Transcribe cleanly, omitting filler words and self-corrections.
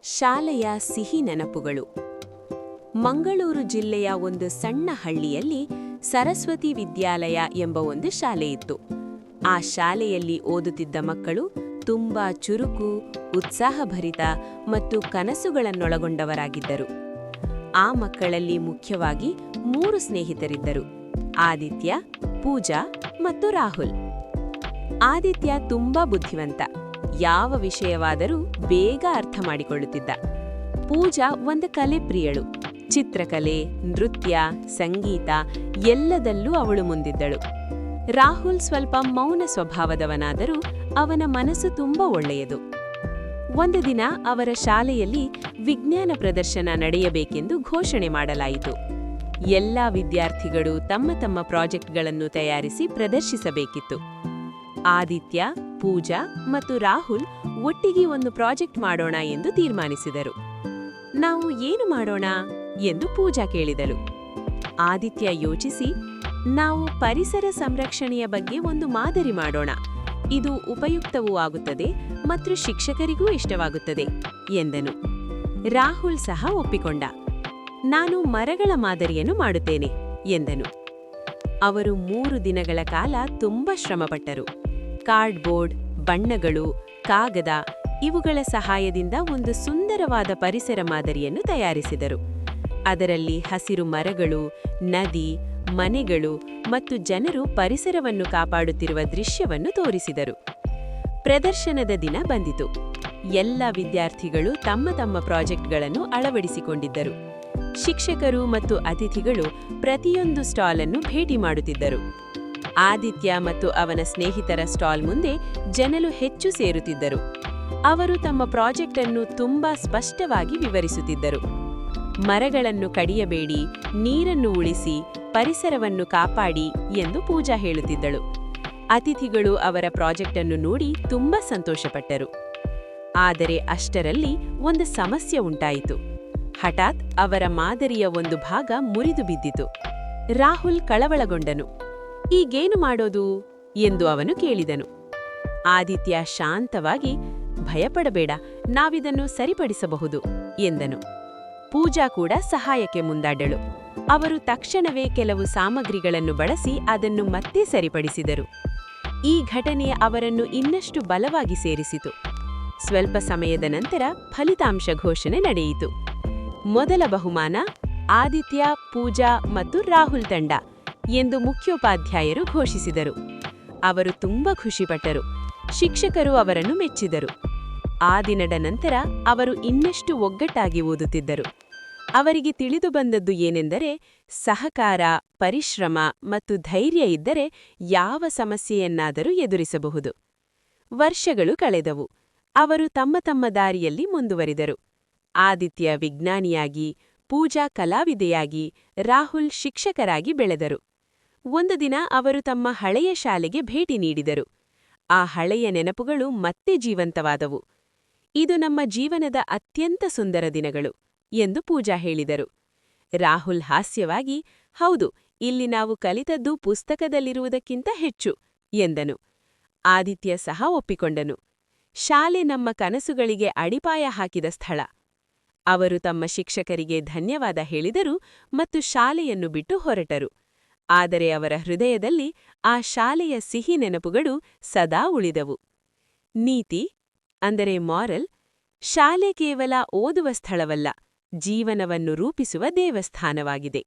ಶಾಲೆಯ ಸಿಹಿ ನೆನಪುಗಳು. ಮಂಗಳೂರು ಜಿಲ್ಲೆಯ ಒಂದು ಸಣ್ಣ ಹಳ್ಳಿಯಲ್ಲಿ ಸರಸ್ವತಿ ವಿದ್ಯಾಲಯ ಎಂಬ ಒಂದು ಶಾಲೆ ಇತ್ತು. ಆ ಶಾಲೆಯಲ್ಲಿ ಓದುತ್ತಿದ್ದ ಮಕ್ಕಳು ತುಂಬಾ ಚುರುಕು, ಉತ್ಸಾಹಭರಿತ ಮತ್ತು ಕನಸುಗಳನ್ನೊಳಗೊಂಡವರಾಗಿದ್ದರು. ಆ ಮಕ್ಕಳಲ್ಲಿ ಮುಖ್ಯವಾಗಿ 3 ಸ್ನೇಹಿತರಿದ್ದರು: ಆದಿತ್ಯ, ಪೂಜಾ ಮತ್ತು ರಾಹುಲ್. ಆದಿತ್ಯ ತುಂಬಾ ಬುದ್ಧಿವಂತ, ಯಾವ ವಿಷಯವಾದರೂ ಬೇಗ ಅರ್ಥ ಮಾಡಿಕೊಳ್ಳುತ್ತಿದ್ದ. ಪೂಜಾ ಒಂದು ಕಲೆ ಪ್ರಿಯಳು, ಚಿತ್ರಕಲೆ, ನೃತ್ಯ, ಸಂಗೀತ ಎಲ್ಲದಲ್ಲೂ ಅವಳು ಮುಂದಿದ್ದಳು. ರಾಹುಲ್ ಸ್ವಲ್ಪ ಮೌನ ಸ್ವಭಾವದವನಾದರೂ ಅವನ ಮನಸ್ಸು ತುಂಬಾ ಒಳ್ಳೆಯದು. ಒಂದು ದಿನ ಅವರ ಶಾಲೆಯಲ್ಲಿ ವಿಜ್ಞಾನ ಪ್ರದರ್ಶನ ನಡೆಯಬೇಕೆಂದು ಘೋಷಣೆ ಮಾಡಲಾಯಿತು. ಎಲ್ಲ ವಿದ್ಯಾರ್ಥಿಗಳು ತಮ್ಮ ತಮ್ಮ ಪ್ರಾಜೆಕ್ಟ್ಗಳನ್ನು ತಯಾರಿಸಿ ಪ್ರದರ್ಶಿಸಬೇಕಿತ್ತು. ಆದಿತ್ಯ, ಪೂಜಾ ಮತ್ತು ರಾಹುಲ್ ಒಟ್ಟಿಗೆ ಒಂದು ಪ್ರಾಜೆಕ್ಟ್ ಮಾಡೋಣ ಎಂದು ತೀರ್ಮಾನಿಸಿದರು. ನಾವು ಏನು ಮಾಡೋಣ ಎಂದು ಪೂಜಾ ಕೇಳಿದಳು. ಆದಿತ್ಯ ಯೋಚಿಸಿ, ನಾವು ಪರಿಸರ ಸಂರಕ್ಷಣೆಯ ಬಗ್ಗೆ ಒಂದು ಮಾದರಿ ಮಾಡೋಣ, ಇದು ಉಪಯುಕ್ತವೂ ಆಗುತ್ತದೆ ಮತ್ತು ಶಿಕ್ಷಕರಿಗೂ ಇಷ್ಟವಾಗುತ್ತದೆ ಎಂದನು. ರಾಹುಲ್ ಸಹ ಒಪ್ಪಿಕೊಂಡ. ನಾನು ಮರಗಳ ಮಾದರಿಯನ್ನು ಮಾಡುತ್ತೇನೆ ಎಂದನು. ಅವರು 3 ದಿನಗಳ ಕಾಲ ತುಂಬಾ ಶ್ರಮಪಟ್ಟರು. ಕಾರ್ಡ್ಬೋರ್ಡ್, ಬಣ್ಣಗಳು, ಕಾಗದ ಇವುಗಳ ಸಹಾಯದಿಂದ ಒಂದು ಸುಂದರವಾದ ಪರಿಸರ ಮಾದರಿಯನ್ನು ತಯಾರಿಸಿದರು. ಅದರಲ್ಲಿ ಹಸಿರು ಮರಗಳು, ನದಿ, ಮನೆಗಳು ಮತ್ತು ಜನರು ಪರಿಸರವನ್ನು ಕಾಪಾಡುತ್ತಿರುವ ದೃಶ್ಯವನ್ನು ತೋರಿಸಿದರು. ಪ್ರದರ್ಶನದ ದಿನ ಬಂದಿತು. ಎಲ್ಲ ವಿದ್ಯಾರ್ಥಿಗಳು ತಮ್ಮ ತಮ್ಮ ಪ್ರಾಜೆಕ್ಟ್ಗಳನ್ನು ಅಳವಡಿಸಿಕೊಂಡಿದ್ದರು. ಶಿಕ್ಷಕರು ಮತ್ತು ಅತಿಥಿಗಳು ಪ್ರತಿಯೊಂದು ಸ್ಟಾಲ್ ಅನ್ನು ಭೇಟಿ ಮಾಡುತ್ತಿದ್ದರು. ಆದಿತ್ಯ ಮತ್ತು ಅವನ ಸ್ನೇಹಿತರ ಸ್ಟಾಲ್ ಮುಂದೆ ಜನರು ಹೆಚ್ಚು ಸೇರುತ್ತಿದ್ದರು. ಅವರು ತಮ್ಮ ಪ್ರಾಜೆಕ್ಟ್ ಅನ್ನು ತುಂಬಾ ಸ್ಪಷ್ಟವಾಗಿ ವಿವರಿಸುತ್ತಿದ್ದರು. ಮರಗಳನ್ನು ಕಡಿಯಬೇಡಿ, ನೀರನ್ನು ಉಳಿಸಿ, ಪರಿಸರವನ್ನು ಕಾಪಾಡಿ ಎಂದು ಪೂಜಾ ಹೇಳುತ್ತಿದ್ದಳು. ಅತಿಥಿಗಳು ಅವರ ಪ್ರಾಜೆಕ್ಟ್ ಅನ್ನು ನೋಡಿ ತುಂಬಾ ಸಂತೋಷಪಟ್ಟರು. ಆದರೆ ಅಷ್ಟರಲ್ಲಿ ಒಂದು ಸಮಸ್ಯೆ ಉಂಟಾಯಿತು. ಹಠಾತ್ ಅವರ ಮಾದರಿಯ ಒಂದು ಭಾಗ ಮುರಿದು ಬಿದ್ದಿತು. ರಾಹುಲ್ ಕಳವಳಗೊಂಡನು. ಈಗೇನು ಮಾಡೋದು ಎಂದು ಅವನು ಕೇಳಿದನು. ಆದಿತ್ಯ ಶಾಂತವಾಗಿ, ಭಯಪಡಬೇಡ, ನಾವಿದನ್ನು ಸರಿಪಡಿಸಬಹುದು ಎಂದನು. ಪೂಜಾ ಕೂಡ ಸಹಾಯಕ್ಕೆ ಮುಂದಾದಳು. ಅವರು ತಕ್ಷಣವೇ ಕೆಲವು ಸಾಮಗ್ರಿಗಳನ್ನು ಬಳಸಿ ಅದನ್ನು ಮತ್ತೆ ಸರಿಪಡಿಸಿದರು. ಈ ಘಟನೆ ಅವರನ್ನು ಇನ್ನಷ್ಟು ಬಲವಾಗಿ ಸೇರಿಸಿತು. ಸ್ವಲ್ಪ ಸಮಯದ ನಂತರ ಫಲಿತಾಂಶ ಘೋಷಣೆ ನಡೆಯಿತು. ಮೊದಲ ಬಹುಮಾನ ಆದಿತ್ಯ, ಪೂಜಾ ಮತ್ತು ರಾಹುಲ್ ತಂಡ ಎಂದು ಮುಖ್ಯೋಪಾಧ್ಯಾಯರು ಘೋಷಿಸಿದರು. ಅವರು ತುಂಬಾ ಖುಷಿಪಟ್ಟರು. ಶಿಕ್ಷಕರು ಅವರನ್ನು ಮೆಚ್ಚಿದರು. ಆ ದಿನದ ನಂತರ ಅವರು ಇನ್ನಷ್ಟು ಒಗ್ಗಟ್ಟಾಗಿ ಓದುತ್ತಿದ್ದರು. ಅವರಿಗೆ ತಿಳಿದು ಬಂದದ್ದು ಏನೆಂದರೆ, ಸಹಕಾರ, ಪರಿಶ್ರಮ ಮತ್ತು ಧೈರ್ಯ ಇದ್ದರೆ ಯಾವ ಸಮಸ್ಯೆಯನ್ನಾದರೂ ಎದುರಿಸಬಹುದು. ವರ್ಷಗಳು ಕಳೆದವು. ಅವರು ತಮ್ಮ ತಮ್ಮ ದಾರಿಯಲ್ಲಿ ಮುಂದುವರಿದರು. ಆದಿತ್ಯ ವಿಜ್ಞಾನಿಯಾಗಿ, ಪೂಜಾ ಕಲಾವಿದೆಯಾಗಿ, ರಾಹುಲ್ ಶಿಕ್ಷಕರಾಗಿ ಬೆಳೆದರು. ಒಂದು ದಿನ ಅವರು ತಮ್ಮ ಹಳೆಯ ಶಾಲೆಗೆ ಭೇಟಿ ನೀಡಿದರು. ಆ ಹಳೆಯ ನೆನಪುಗಳು ಮತ್ತೆ ಜೀವಂತವಾದವು. ಇದು ನಮ್ಮ ಜೀವನದ ಅತ್ಯಂತ ಸುಂದರ ದಿನಗಳು ಎಂದು ಪೂಜಾ ಹೇಳಿದರು. ರಾಹುಲ್ ಹಾಸ್ಯವಾಗಿ, ಹೌದು, ಇಲ್ಲಿ ನಾವು ಕಲಿತದ್ದು ಪುಸ್ತಕದಲ್ಲಿರುವುದಕ್ಕಿಂತ ಹೆಚ್ಚು ಎಂದನು. ಆದಿತ್ಯ ಸಹ ಒಪ್ಪಿಕೊಂಡನು. ಶಾಲೆ ನಮ್ಮ ಕನಸುಗಳಿಗೆ ಅಡಿಪಾಯ ಹಾಕಿದ ಸ್ಥಳ. ಅವರು ತಮ್ಮ ಶಿಕ್ಷಕರಿಗೆ ಧನ್ಯವಾದ ಹೇಳಿದರು ಮತ್ತು ಶಾಲೆಯನ್ನು ಬಿಟ್ಟು ಹೊರಟರು. ಆದರೆ ಅವರ ಹೃದಯದಲ್ಲಿ ಆ ಶಾಲೆಯ ಸಿಹಿ ನೆನಪುಗಳು ಸದಾ ಉಳಿದವು. ನೀತಿ ಅಂದರೆ ಮಾರಲ್: ಶಾಲೆ ಕೇವಲ ಓದುವ ಸ್ಥಳವಲ್ಲ, ಜೀವನವನ್ನು ರೂಪಿಸುವ ದೇವಸ್ಥಾನವಾಗಿದೆ.